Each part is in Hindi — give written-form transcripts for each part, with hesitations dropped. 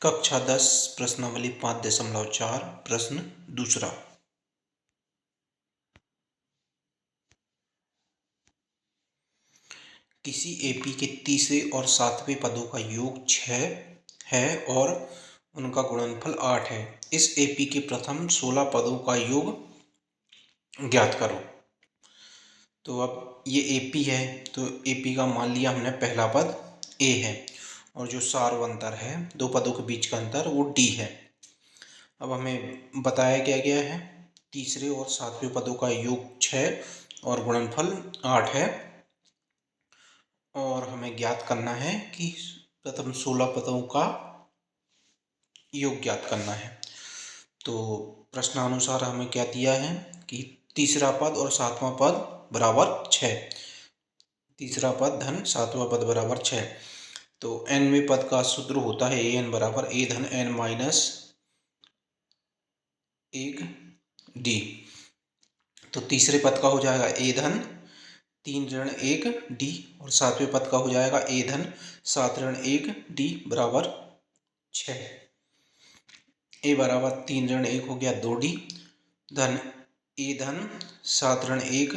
कक्षा 10 प्रश्नावली 5.4 प्रश्न दूसरा। किसी एपी के तीसरे और सातवें पदों का योग 6 है और उनका गुणनफल 8 है। इस एपी के प्रथम 16 पदों का योग ज्ञात करो। तो अब ये एपी है, तो एपी का मान लिया हमने पहला पद ए है और जो सार्वंतर है दो पदों के बीच का अंतर वो डी है। अब हमें बताया गया है तीसरे और सातवें पदों का योग 6 और गुणनफल 8 है और हमें ज्ञात करना है कि प्रथम 16 पदों का योग ज्ञात करना है। तो प्रश्नानुसार हमें क्या दिया है कि तीसरा पद और सातवां पद बराबर 6, तीसरा पद धन सातवां पद बराबर 6। तो nवें पद का सूत्र होता है an बराबर a धन n माइनस 1 d। तो तीसरे पद का हो जाएगा a धन 3 ऋण 1 d और सातवें पद का हो जाएगा a धन 7 ऋण 1 d बराबर 6। a बराबर 3 ऋण 1 हो गया 2d धन a धन 7 ऋण 1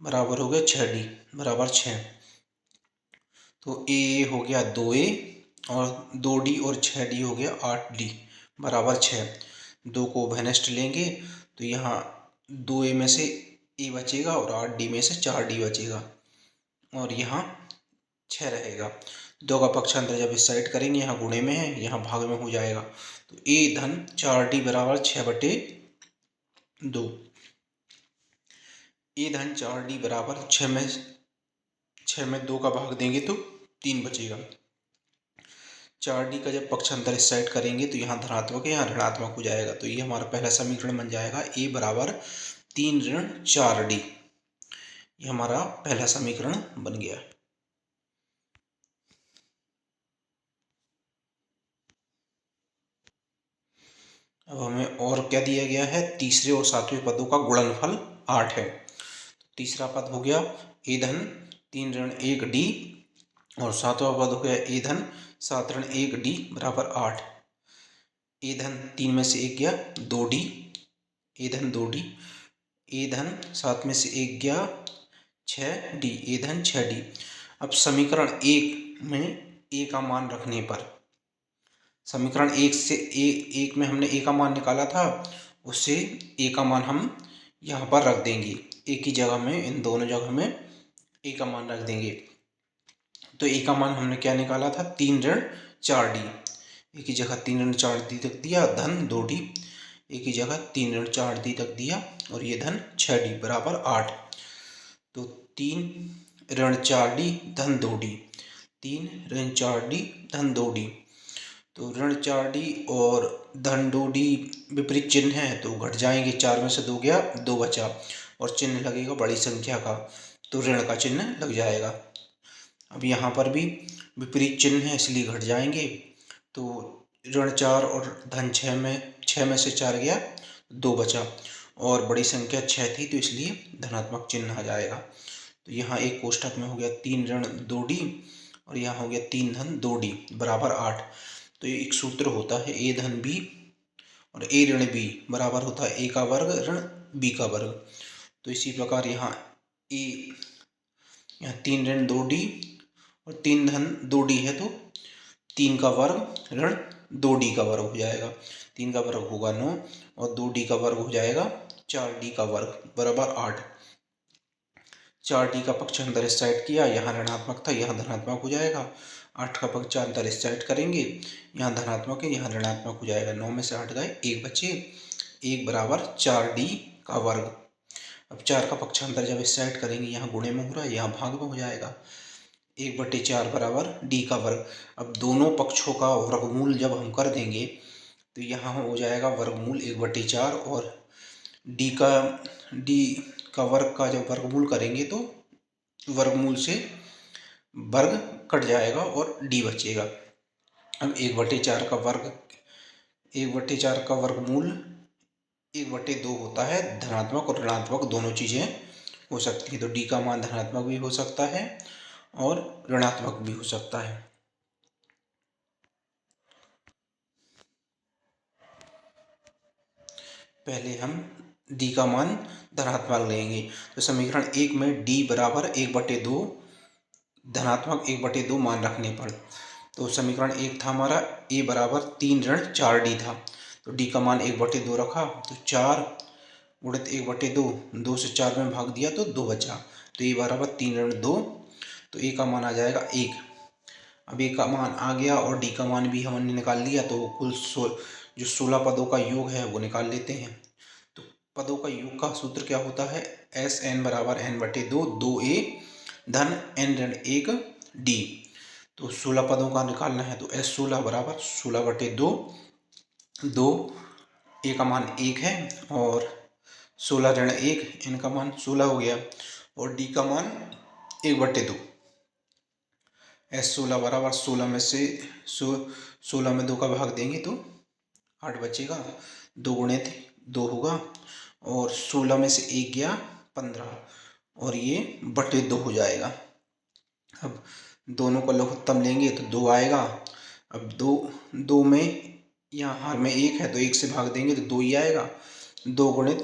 बराबर हो गया 6d बराबर 6। तो a हो गया 2a और 2d और 6d हो गया 8d बराबर 6। 2 को भैनस्ट लेंगे तो यहाँ 2a में से a बचेगा और 8d में से 4d बचेगा और यहाँ 6 रहेगा। 2 का पक्षांतर जब इस साइड करेंगे, यहाँ गुणे में है यहाँ भाग में हो जाएगा। तो a धन 4d बराबर 6/2। a धन 4d बराबर 6 में 2 का भाग देंगे तो 3 बचेगा। 4d का जब पक्षांतर इस साइड करेंगे तो यहाँ धनात्मक है यहाँ ऋणात्मक हो जाएगा। तो ये हमारा पहला समीकरण बन जाएगा a बराबर 3 ऋण 4d। ये हमारा पहला समीकरण बन गया। अब हमें और क्या दिया गया है, तीसरे और सातवें पदों का गुणनफल 8 है। तीसरा पद हो गया a धन 3 ऋण 1d और सातवां पद हो गया a धन 7 ऋण 1d बराबर 8। a धन 3 में से 1 गया 2d, a धन 2d, a धन 7 में से 1 गया 6d, a धन 6d। अब समीकरण 1 में a का मान रखने पर, समीकरण 1 से एक में हमने a का मान निकाला था, उससे a का मान हम यहाँ पर रख देंगे। a की जगह में, इन दोनों जगह में a का मान रख देंगे। तो a का मान हमने क्या निकाला था, 3 ऋण 4d। a की जगह 3 ऋण 4d तक दिया धन 2d, a की जगह 3 ऋण 4d तक दिया और ये धन 6d बराबर 8। तो 3 ऋण 4d धन 2d, 3 ऋण 4d धन 2d। तो ऋण 4d और धन 2d विपरीत चिन्ह है तो घट जाएंगे। 4 में से 2 गया 2 बचा और चिन्ह लगेगा बड़ी संख्या का, तो ऋण का चिन्ह लग जाएगा। अब यहाँ पर भी विपरीत चिन्ह है इसलिए घट जाएंगे। तो ऋण 4 और धन 6 में से 4 गया 2 बचा और बड़ी संख्या 6 थी तो इसलिए धनात्मक चिन्ह आ जाएगा। तो यहाँ एक कोष्ठक में हो गया 3 ऋण 2d और यहाँ हो गया 3 धन 2d बराबर 8। तो ये एक सूत्र होता है a धन b और a ऋण b बराबर होता है a का वर्ग ऋण b का वर्ग। तो इसी प्रकार यहाँ यहाँ 3 ऋण 2d और 3 धन 2d है तो 3 का वर्ग ऋण 2d का वर्ग हो जाएगा। 3 का वर्ग होगा 9 और 2d का वर्ग हो जाएगा 4d का वर्ग बराबर 8। 4d का पक्षांतर इस साइड किया, यहाँ ऋणात्मक था यहाँ धनात्मक हो जाएगा। 8 का पक्षांतर इस साइड करेंगे, यहाँ धनात्मक है यहाँ ऋणात्मक हो जाएगा। 9 में से 8 गए 1 बचे, 1 बराबर 4d का वर्ग। अब 4 का पक्षांतर जब इस साइड करेंगे, यहाँ गुणे में हो रहा है यहाँ भाग में हो जाएगा। 1/4 बराबर d का वर्ग। अब दोनों पक्षों का वर्गमूल जब हम कर देंगे तो यहाँ हो जाएगा वर्गमूल 1/4 और d का वर्ग का जब वर्गमूल करेंगे तो वर्गमूल से वर्ग कट जाएगा और d बचेगा। अब 1/4 का वर्ग, 1/4 का वर्गमूल 1/2 होता है। धनात्मक और ऋणात्मक दोनों चीज़ें हो सकती है, तो d का मान धनात्मक भी हो सकता है और ऋणात्मक भी हो सकता है। पहले हम डी का मान धनात्मक लेंगे। तो समीकरण 1 में डी बराबर 1/2 धनात्मक 1/2 मान रखने पर, तो समीकरण 1 था हमारा ए बराबर 3 ऋण 4d था। तो डी का मान 1/2 रखा, तो 4 गुणित 1/2, 2 से 4 में भाग दिया तो 2 बचा। तो ए बराबर 3 ऋण 2, तो ए का मान आ जाएगा 1। अब ए का मान आ गया और डी का मान भी हमने निकाल लिया, तो कुल जो 16 पदों का योग है वो निकाल लेते हैं। तो पदों का योग का सूत्र क्या होता है, एस एन बराबर n/2, 2a धन n ऋण 1 d। तो 16 पदों का निकालना है, तो एस 16 बराबर 16/2, 2 ए का मान 1 है और 16 ऋण 1 n का मान 16 हो गया और डी का मान 1/2। एस 16 बराबर 16 में से 16 में 2 का भाग देंगे तो 8 बचेगा, 2 गुणित 2 होगा और 16 में से 1 गया 15 और ये बटे 2 हो जाएगा। अब दोनों का लघुत्तम लेंगे तो 2 आएगा। अब 2 में यहाँ हार में 1 है तो 1 से भाग देंगे तो 2 ही आएगा। 2 गुणित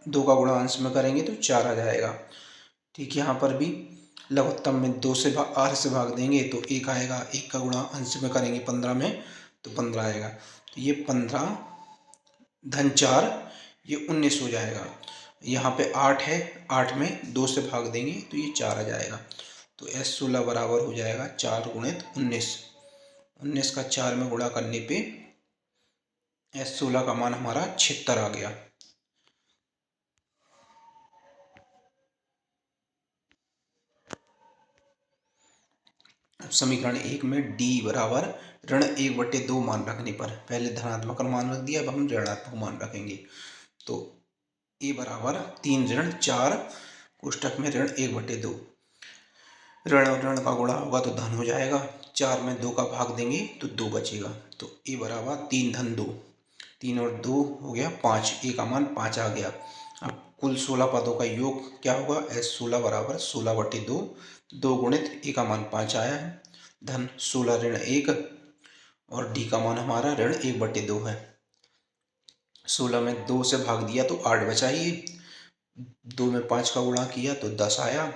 2 का गुणा अंश में करेंगे तो 4 आ जाएगा। ठीक, यहाँ पर भी लघुत्तम में 2 से आठ से भाग देंगे तो 1 आएगा, 1 का गुणा अंश में करेंगे 15 में तो 15 आएगा। तो ये 15 धन 4 ये 19 हो जाएगा। यहाँ पे 8 है, 8 में 2 से भाग देंगे तो ये 4 आ जाएगा। तो एस 16 बराबर हो जाएगा 4 गुणित 19। 19 का 4 में गुणा करने पे एस 16 का मान हमारा 76 आ गया। समीकरण 1 में d बराबर ऋण 1/2 मान रखने पर, पहले धनात्मक मान रख दिया, अब हम ऋणात्मक मान रखेंगे। तो a बराबर 3 ऋण 4 कोष्टक में ऋण 1/2, ऋण और ऋण का गुणा होगा तो धन हो जाएगा। 4 में 2 का भाग देंगे तो 2 बचेगा। तो a बराबर 3 धन 2, 3 और 2 हो गया 5, a का मान 5 आ गया। अब कुल 16 पदों का योग क्या होगा, एस 16 बराबर 16/2, 2 गुणित ए का मान 5 आया है धन 16 ऋण 1 और डी का मान हमारा ऋण 1/2 है। 16 में 2 से भाग दिया तो 8 बचा ही, 2 में 5 का गुणा किया तो 10 आया,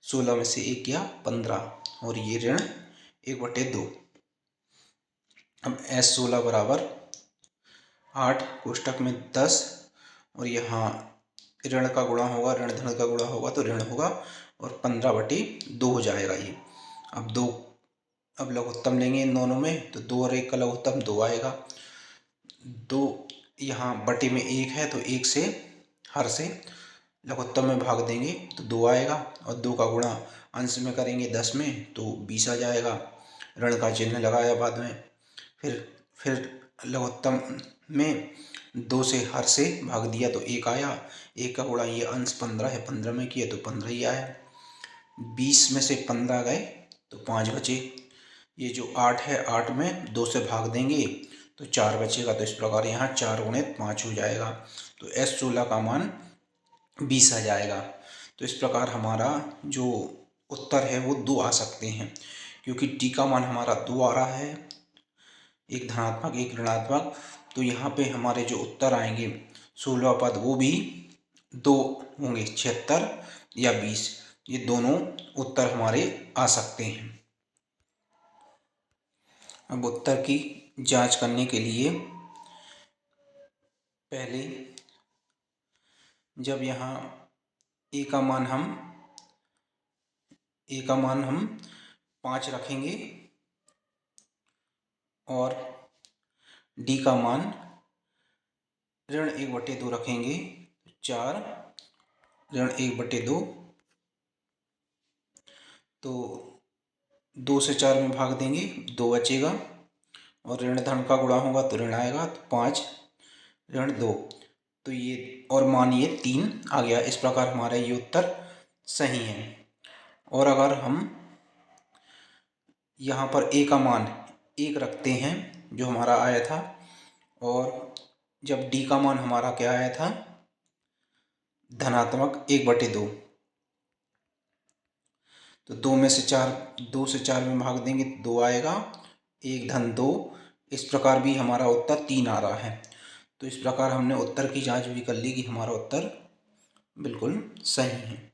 16 में से 1 गया 15 और ये ऋण 1/2। अब एस 16 बराबर 8 कोष्टक में 10 और यहाँ ऋण का गुणा होगा, ऋण धन का गुणा होगा तो ऋण होगा और 15/2 हो जाएगा ये। अब लघुत्तम लेंगे इन दोनों में तो 2 और 1 का लघुत्तम 2 आएगा। 2 यहाँ बटे में 1 है तो 1 से हर से लघुत्तम में भाग देंगे तो 2 आएगा और 2 का गुणा अंश में करेंगे 10 में तो 20 आ जाएगा। ऋण का चिन्ह लगाया बाद में, फिर लघुत्तम में 2 से हर से भाग दिया तो 1 आया, 1 का गुणा ये अंश 15 है, 15 में किया तो 15 ही आया। 20 में से 15 गए तो 5 बचे। ये जो 8 है, 8 में 2 से भाग देंगे तो 4 बचेगा। तो इस प्रकार यहाँ 4 गुणित 5 हो जाएगा। तो एस 16 का मान 20 आ जाएगा। तो इस प्रकार हमारा जो उत्तर है वो 2 आ सकते हैं, क्योंकि डी का मान हमारा 2 आ रहा है, एक धनात्मक एक ऋणात्मक। तो यहाँ पे हमारे जो उत्तर आएंगे 16 पद वो भी 2 होंगे, 76 या 20, ये दोनों उत्तर हमारे आ सकते हैं। अब उत्तर की जांच करने के लिए पहले जब यहाँ ए का मान हम 5 रखेंगे और डी का मान ऋण 1/2 रखेंगे, 4 ऋण 1/2, तो 2 से 4 में भाग देंगे 2 बचेगा और ऋण धन का गुणा होगा तो ऋण आएगा तो 5 ऋण 2, तो ये और मान ये 3 आ गया। इस प्रकार हमारा ये उत्तर सही है। और अगर हम यहाँ पर ए का मान 1 रखते हैं जो हमारा आया था, और जब डी का मान हमारा क्या आया था, धनात्मक 1/2, तो 2 से 4 में भाग देंगे तो 2 आएगा, 1 धन 2, इस प्रकार भी हमारा उत्तर 3 आ रहा है। तो इस प्रकार हमने उत्तर की जांच भी कर ली कि हमारा उत्तर बिल्कुल सही है।